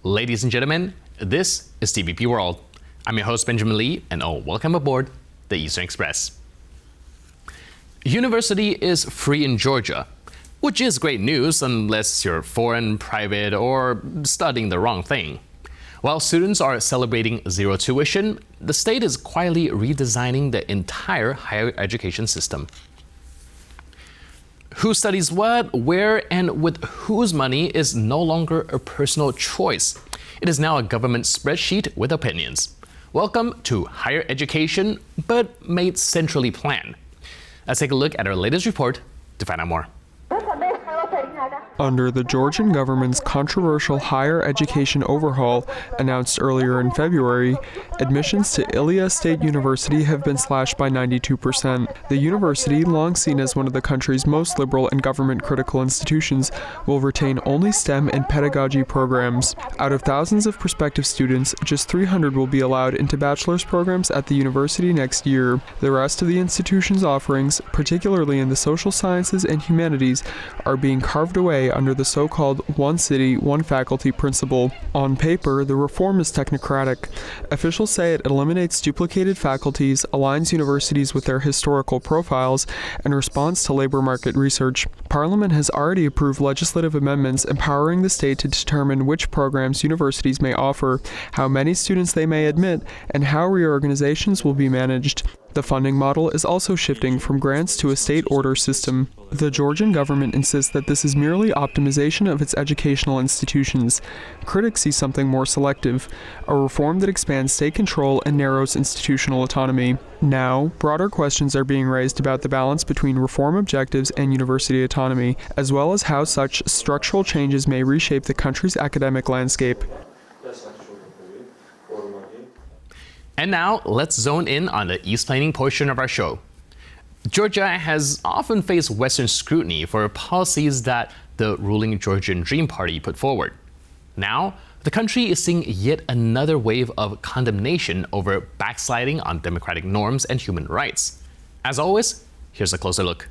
Ladies and gentlemen, this is TVP World. I'm your host Benjamin Lee, and welcome aboard the Eastern Express. University is free in Georgia, which is great news unless you're foreign, private, or studying the wrong thing. While students are celebrating zero tuition, the state is quietly redesigning the entire higher education system. Who studies what, where, and with whose money is no longer a personal choice. It is now a government spreadsheet with opinions. Welcome to higher education, but made centrally planned. Let's take a look at our latest report to find out more. Under the Georgian government's controversial higher education overhaul announced earlier in February, admissions to Ilia State University have been slashed by 92%. The university, long seen as one of the country's most liberal and government-critical institutions, will retain only STEM and pedagogy programs. Out of thousands of prospective students, just 300 will be allowed into bachelor's programs at the university next year. The rest of the institution's offerings, particularly in the social sciences and humanities, are being carved away under the so-called one city, one faculty principle. On paper, the reform is technocratic. Officials say it eliminates duplicated faculties, aligns universities with their historical profiles, and responds to labor market research. Parliament has already approved legislative amendments empowering the state to determine which programs universities may offer, how many students they may admit, and how reorganizations will be managed. The funding model is also shifting from grants to a state order system. The Georgian government insists that this is merely optimization of its educational institutions. Critics see something more selective, a reform that expands state control and narrows institutional autonomy. Now, broader questions are being raised about the balance between reform objectives and university autonomy, as well as how such structural changes may reshape the country's academic landscape. And now, let's zone in on the East-planning portion of our show. Georgia has often faced Western scrutiny for policies that the ruling Georgian Dream Party put forward. Now, the country is seeing yet another wave of condemnation over backsliding on democratic norms and human rights. As always, here's a closer look.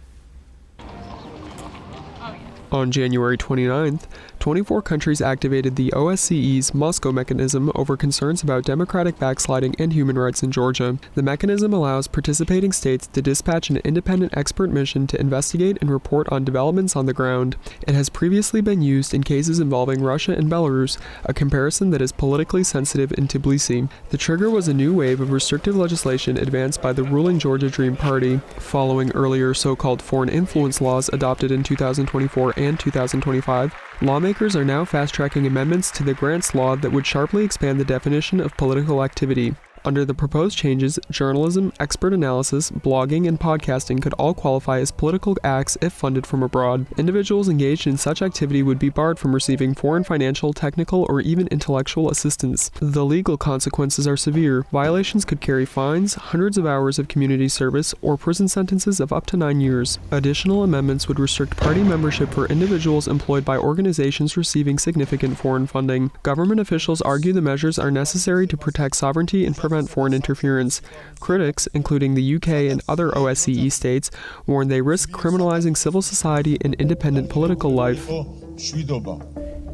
On January 29th, 24 countries activated the OSCE's Moscow mechanism over concerns about democratic backsliding and human rights in Georgia. The mechanism allows participating states to dispatch an independent expert mission to investigate and report on developments on the ground. It has previously been used in cases involving Russia and Belarus, a comparison that is politically sensitive in Tbilisi. The trigger was a new wave of restrictive legislation advanced by the ruling Georgia Dream Party, following earlier so-called foreign influence laws adopted in 2024 and 2025. Lawmakers are now fast-tracking amendments to the grants law that would sharply expand the definition of political activity. Under the proposed changes, journalism, expert analysis, blogging, and podcasting could all qualify as political acts if funded from abroad. Individuals engaged in such activity would be barred from receiving foreign financial, technical, or even intellectual assistance. The legal consequences are severe. Violations could carry fines, hundreds of hours of community service, or prison sentences of up to 9 years. Additional amendments would restrict party membership for individuals employed by organizations receiving significant foreign funding. Government officials argue the measures are necessary to protect sovereignty and prevent foreign interference. Critics, including the UK and other OSCE states, warn they risk criminalizing civil society and independent political life.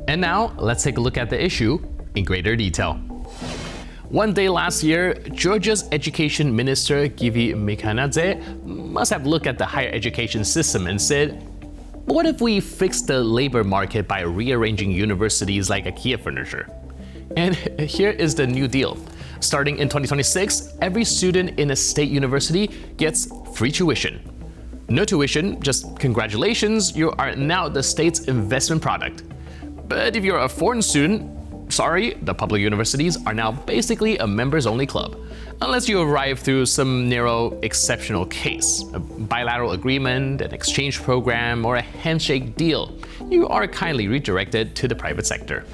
And now, let's take a look at the issue in greater detail. One day last year, Georgia's Education Minister Givi Mikhanadze must have looked at the higher education system and said, what if we fix the labor market by rearranging universities like IKEA furniture? And here is the new deal. Starting in 2026, every student in a state university gets free tuition. No tuition, just congratulations, you are now the state's investment product. But if you're a foreign student, sorry, the public universities are now basically a members-only club. Unless you arrive through some narrow exceptional case, a bilateral agreement, an exchange program, or a handshake deal, you are kindly redirected to the private sector.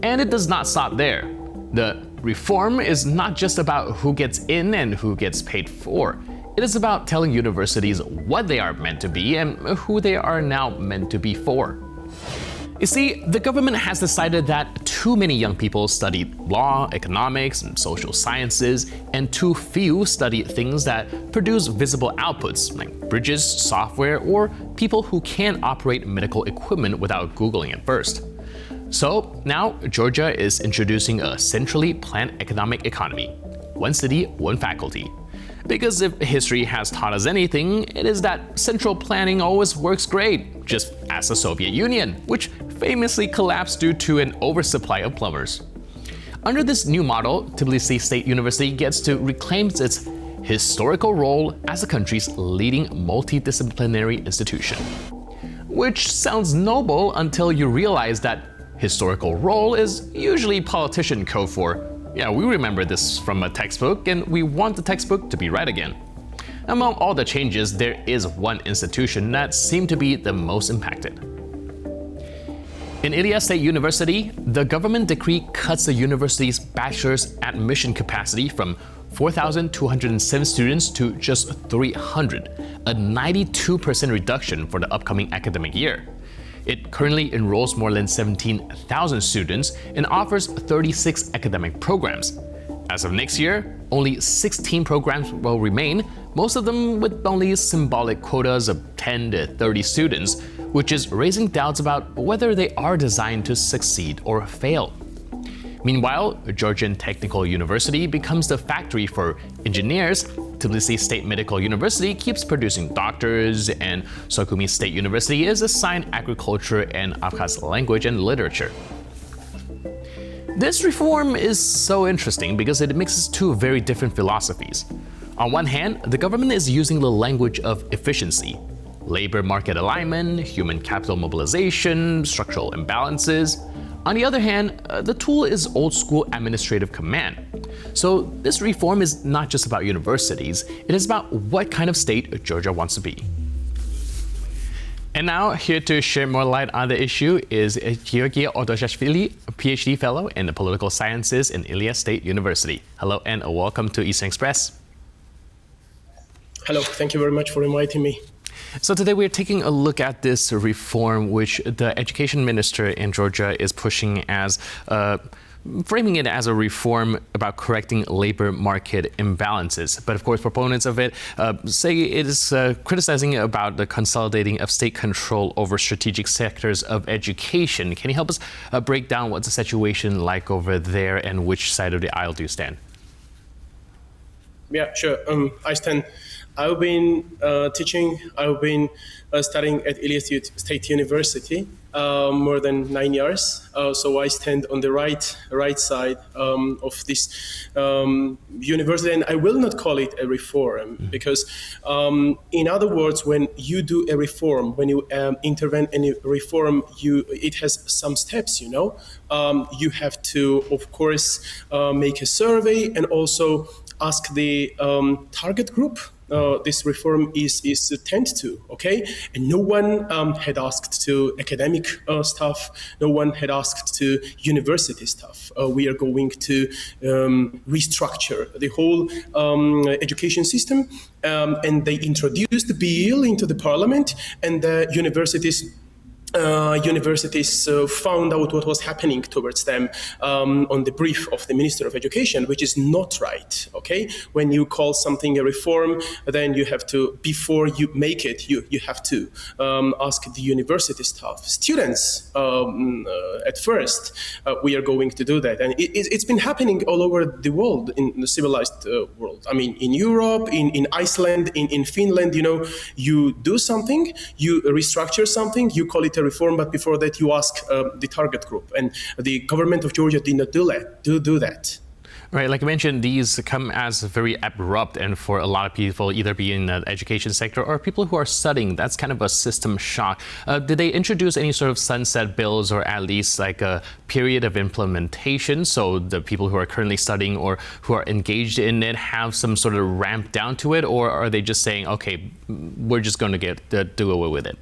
And it does not stop there. The reform is not just about who gets in and who gets paid for. It is about telling universities what they are meant to be and who they are now meant to be for. You see, the government has decided that too many young people study law, economics, and social sciences, and too few study things that produce visible outputs like bridges, software, or people who can't operate medical equipment without Googling it first. So now Georgia is introducing a centrally planned economic economy. One city, one faculty. Because if history has taught us anything, it is that central planning always works great, just as the Soviet Union, which famously collapsed due to an oversupply of plumbers. Under this new model, Tbilisi State University gets to reclaim its historical role as the country's leading multidisciplinary institution. Which sounds noble until you realize that historical role is usually politician code for, yeah, we remember this from a textbook and we want the textbook to be read again. Among all the changes, there is one institution that seemed to be the most impacted. In Ilia State University, the government decree cuts the university's bachelor's admission capacity from 4,207 students to just 300, a 92% reduction for the upcoming academic year. It currently enrolls more than 17,000 students and offers 36 academic programs. As of next year, only 16 programs will remain, most of them with only symbolic quotas of 10 to 30 students, which is raising doubts about whether they are designed to succeed or fail. Meanwhile, Georgian Technical University becomes the factory for engineers, Tbilisi State Medical University keeps producing doctors, and Sukhumi State University is assigned agriculture and Abkhaz language and literature. This reform is so interesting because it mixes two very different philosophies. On one hand, the government is using the language of efficiency, labor market alignment, human capital mobilization, structural imbalances. On the other hand, the tool is old-school administrative command. So this reform is not just about universities, it is about what kind of state Georgia wants to be. And now, here to share more light on the issue is Georgian Odoshashvili, a PhD fellow in the political sciences in Ilia State University. Hello and welcome to Eastern Express. Hello, thank you very much for inviting me. So today we're taking a look at this reform which the education minister in Georgia is pushing as framing it as a reform about correcting labor market imbalances. But of course, proponents of it say it is criticizing about the consolidating of state control over strategic sectors of education. Can you help us break down what's the situation like over there and which side of the aisle do you stand? Yeah, sure. I've been teaching, I've been studying at Ilia State University more than 9 years. So I stand on the right side of this university, and I will not call it a reform because, in other words, when you do a reform, when you intervene in a reform, it has some steps. You have to, of course, make a survey and also ask the target group. This reform is tend to, okay? And no one had asked to academic staff, no one had asked to university staff. We are going to restructure the whole education system, and they introduced the bill into the parliament, and the universities found out what was happening towards them on the brief of the Minister of Education, which is not right, okay? When you call something a reform, then you have to, before you make it, you have to ask the university staff. Students, at first, we are going to do that. And it's been happening all over the world, in the civilized world. I mean, in Europe, in Iceland, in Finland, you do something, you restructure something, you call it a reform, but before that you ask the target group, and the government of Georgia did not do that. Right, like you mentioned, these come as very abrupt, and for a lot of people, either be in the education sector or people who are studying, that's kind of a system shock. Did they introduce any sort of sunset bills, or at least like a period of implementation, so the people who are currently studying or who are engaged in it have some sort of ramp down to it, or are they just saying, okay, we're just going to do away with it?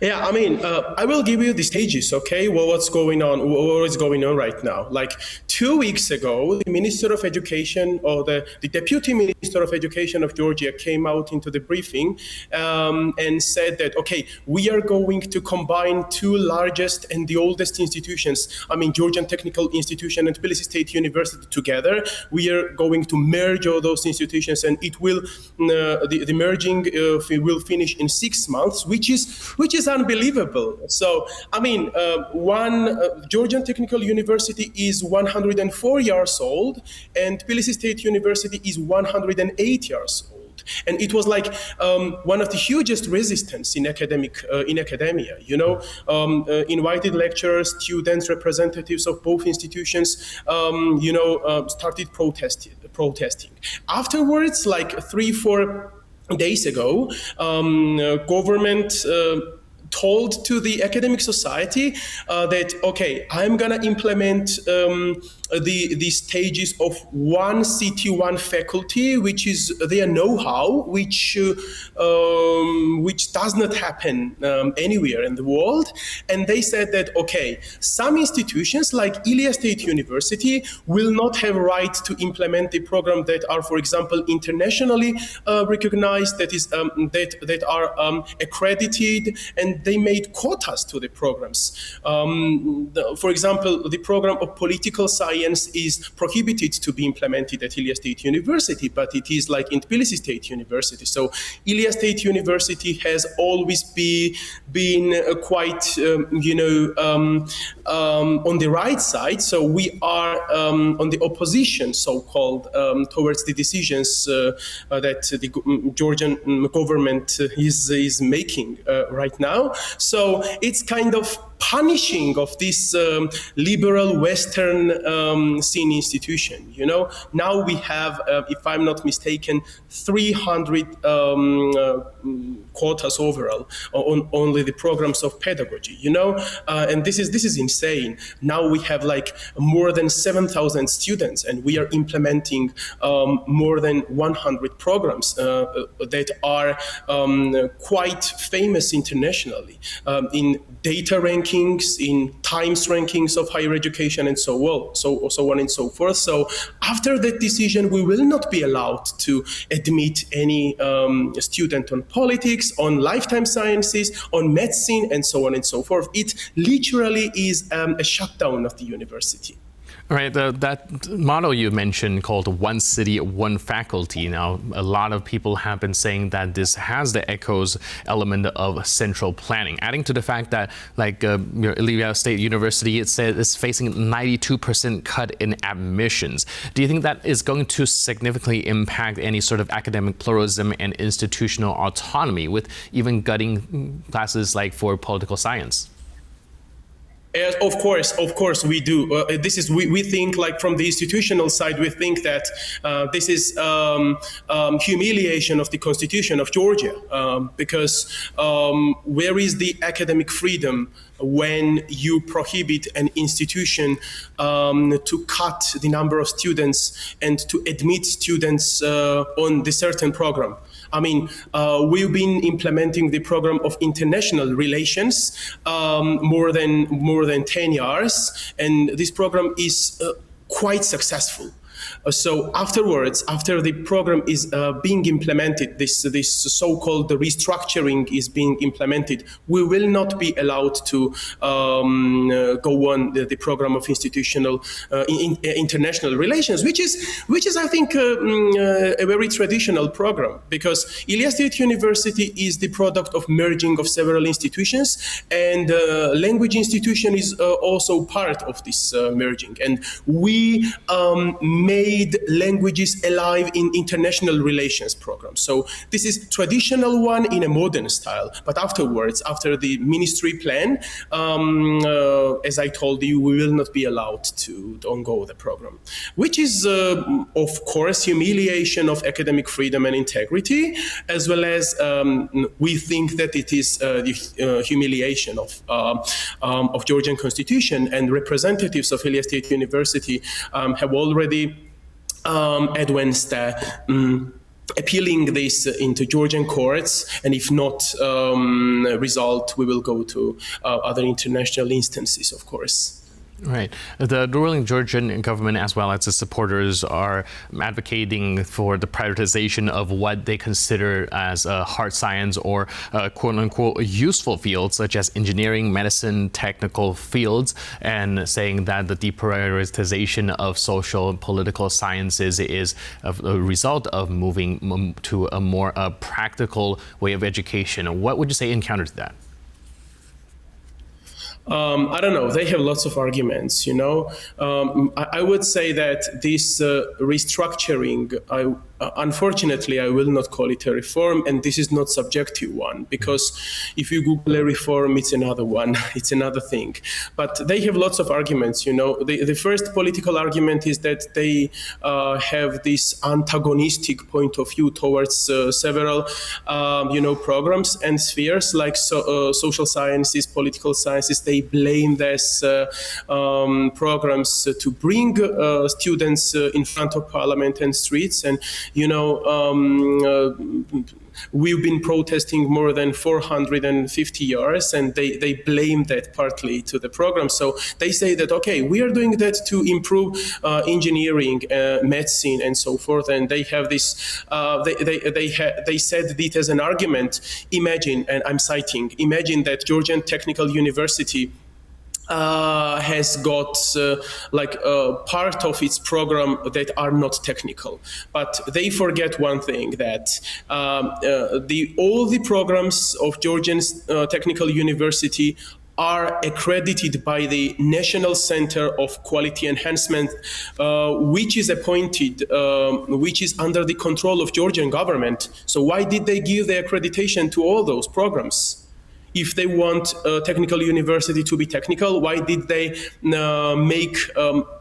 Yeah, I mean, I will give you the stages, okay? Well, what is going on right now? Like 2 weeks ago, the Minister of Education, or the Deputy Minister of Education of Georgia, came out into the briefing and said that, okay, we are going to combine two largest and the oldest institutions, I mean, Georgian Technical Institution and Tbilisi State University together. We are going to merge all those institutions, and it will, the merging will finish in 6 months, which is unbelievable. So, I mean, Georgian Technical University is 104 years old, and Tbilisi State University is 108 years old. And it was like one of the hugest resistance in academia. You know, invited lecturers, students, representatives of both institutions, started protesting. Afterwards, like 3-4 days ago, government told to the academic society that, okay, I'm gonna implement the stages of one city, one faculty, which is their know-how, which does not happen anywhere in the world. And they said that, okay, some institutions like Ilia State University will not have right to implement the program that are, for example, internationally recognized, that are accredited, and they made quotas to the programs. For example, the program of political science is prohibited to be implemented at Ilia State University, but it is like in Tbilisi State University. So Ilia State University has always been quite, on the right side. So we are on the opposition, so-called, towards the decisions that the Georgian government is making right now. So it's kind of punishing of this liberal Western scene institution. You know, now we have, if I'm not mistaken, 300 quotas overall on only the programs of pedagogy. You know, and this is insane. Now we have like more than 7,000 students, and we are implementing more than 100 programs that are quite famous internationally in data rankings, in times rankings of higher education, and so on and so forth. So after that decision, we will not be allowed to admit any student on politics, on lifetime sciences, on medicine, and so on and so forth. It literally is a shutdown of the university. All right, that model you mentioned called one city, one faculty. Now, a lot of people have been saying that this has the echoes element of central planning, adding to the fact that, like your Ilia State University, it says it's facing 92% cut in admissions. Do you think that is going to significantly impact any sort of academic pluralism and institutional autonomy, with even gutting classes like for political science? Of course we do. We think, like, from the institutional side, we think that this is humiliation of the Constitution of Georgia, because where is the academic freedom when you prohibit an institution to cut the number of students and to admit students on the certain program? I mean, we've been implementing the program of international relations more than 10 years, and this program is quite successful. So afterwards, after the program is being implemented, this so-called restructuring is being implemented, we will not be allowed to go on the program of international relations, which is I think a very traditional program, because Ilia State University is the product of merging of several institutions, and language institution is also part of this merging, and we made languages alive in international relations program. So this is traditional one in a modern style. But afterwards, after the ministry plan, as I told you, we will not be allowed to ongo the program, which is, of course, humiliation of academic freedom and integrity, as well as we think that it is the humiliation of Georgian Constitution, and representatives of Ilia State University have already advanced appealing this into Georgian courts, and if not result, we will go to other international instances, of course. Right. The ruling Georgian government, as well as its supporters, are advocating for the prioritization of what they consider as hard science or quote-unquote useful fields, such as engineering, medicine, technical fields, and saying that the deprioritization of social and political sciences is a result of moving to a more practical way of education. What would you say in counter to that? I don't know. They have lots of arguments, you know. I would say that this restructuring, unfortunately, I will not call it a reform, and this is not subjective one, because if you Google a reform, it's another one, it's another thing. But they have lots of arguments, you know. The first political argument is that they have this antagonistic point of view towards several, programs and spheres like social sciences, political sciences. They blame these programs to bring students in front of parliament and streets. And, we've been protesting more than 450 years, and they blame that partly to the program. So they say that, okay, we are doing that to improve engineering, medicine, and so forth. And they have this, they said it as an argument. Imagine, and I'm citing, imagine that Georgian Technical University has got part of its program that are not technical. But they forget one thing, that all the programs of Georgian Technical University are accredited by the National Center of Quality Enhancement, which is appointed, which is under the control of Georgian government. So why did they give the accreditation to all those programs? If they want a technical university to be technical, why did they make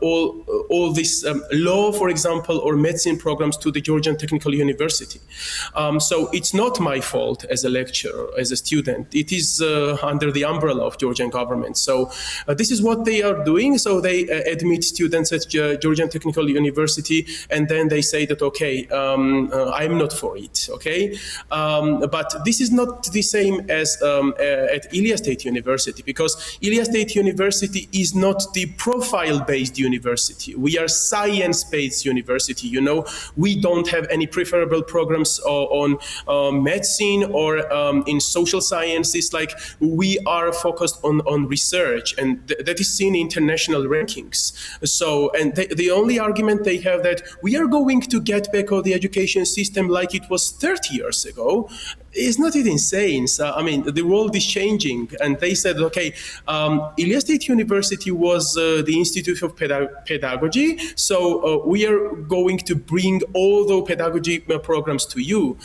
all this law, for example, or medicine programs to the Georgian Technical University? So it's not my fault as a lecturer, as a student. It is under the umbrella of Georgian government. So this is what they are doing. So they admit students at Georgian Technical University, and then they say that, okay, I'm not for it, okay? But this is not the same as at Ilia State University, because Ilia State University is not the profile-based university. We are science-based university. You know, we don't have any preferable programs on medicine or in social sciences. Like, we are focused on research, and that is seen in international rankings. So, and the only argument they have that we are going to get back on the education system like it was 30 years ago. Is not it insane? So, I mean, the world is changing, and they said, okay, Ilia State University was the Institute of Pedagogy, so we are going to bring all the pedagogy programs to you.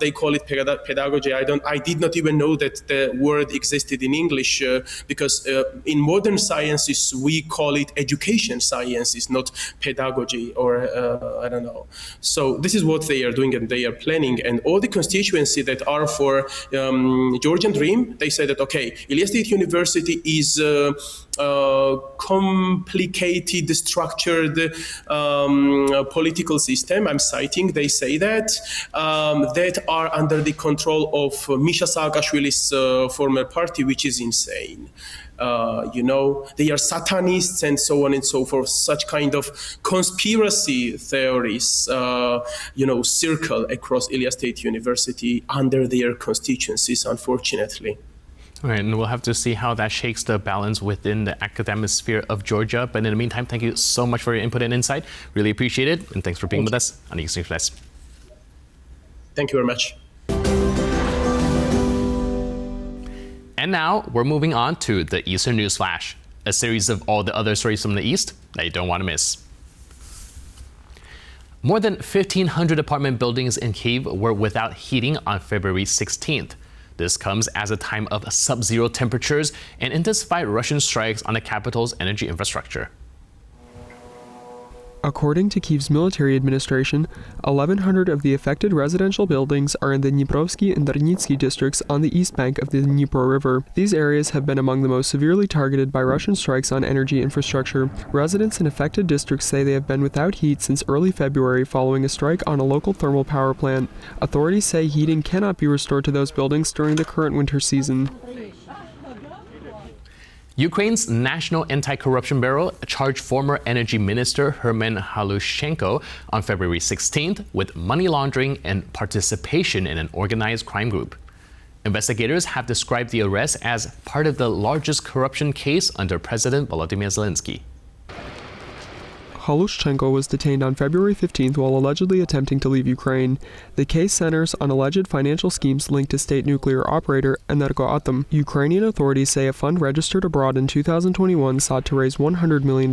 They call it pedagogy. I did not even know that the word existed in English, because in modern sciences we call it education sciences, not pedagogy, or I don't know. So this is what they are doing, and they are planning, and all the constituencies that are for Georgian Dream, they say that, okay, Ilia State University is complicated, structured political system. I'm citing, they say that are under the control of Misha Saakashvili's former party, which is insane. They are satanists and so on and so forth. Such kind of conspiracy theories, circle across Ilia State University under their constituencies, unfortunately. All right, and we'll have to see how that shakes the balance within the academic sphere of Georgia. But in the meantime, thank you so much for your input and insight. Really appreciate it. And thanks for being with us on the Eastern Express. Thank you very much. And now we're moving on to the Eastern News Flash, a series of all the other stories from the East that you don't want to miss. More than 1,500 apartment buildings in Kyiv were without heating on February 16th. This comes as a time of sub-zero temperatures and intensified Russian strikes on the capital's energy infrastructure. According to Kyiv's military administration, 1,100 of the affected residential buildings are in the Dniprovsky and Darnitsky districts on the east bank of the Dnipro River. These areas have been among the most severely targeted by Russian strikes on energy infrastructure. Residents in affected districts say they have been without heat since early February following a strike on a local thermal power plant. Authorities say heating cannot be restored to those buildings during the current winter season. Ukraine's National Anti-Corruption Bureau charged former Energy Minister Herman Halushchenko on February 16th with money laundering and participation in an organized crime group. Investigators have described the arrest as part of the largest corruption case under President Volodymyr Zelensky. Halushchenko was detained on February 15th while allegedly attempting to leave Ukraine. The case centers on alleged financial schemes linked to state nuclear operator Energoatom. Ukrainian authorities say a fund registered abroad in 2021 sought to raise $100 million,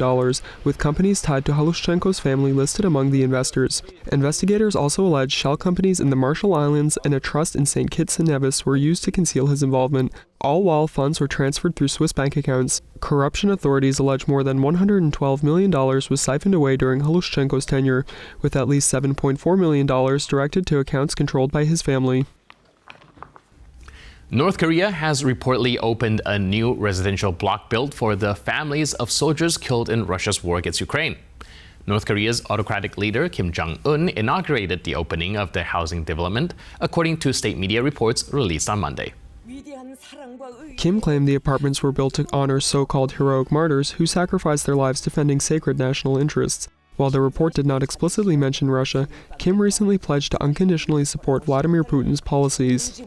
with companies tied to Halushchenko's family listed among the investors. Investigators also allege shell companies in the Marshall Islands and a trust in St. Kitts and Nevis were used to conceal his involvement, all while funds were transferred through Swiss bank accounts. Corruption authorities allege more than $112 million was siphoned away during Halushchenko's tenure, with at least $7.4 million directed to accounts controlled by his family. North Korea has reportedly opened a new residential block built for the families of soldiers killed in Russia's war against Ukraine. North Korea's autocratic leader Kim Jong-un inaugurated the opening of the housing development, according to state media reports released on Monday. Kim claimed the apartments were built to honor so-called heroic martyrs who sacrificed their lives defending sacred national interests. While the report did not explicitly mention Russia, Kim recently pledged to unconditionally support Vladimir Putin's policies.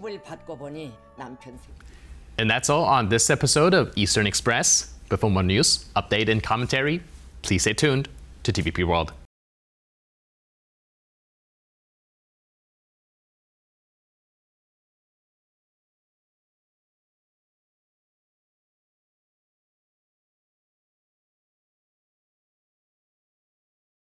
And that's all on this episode of Eastern Express. But for more news, update, and commentary, please stay tuned to TVP World.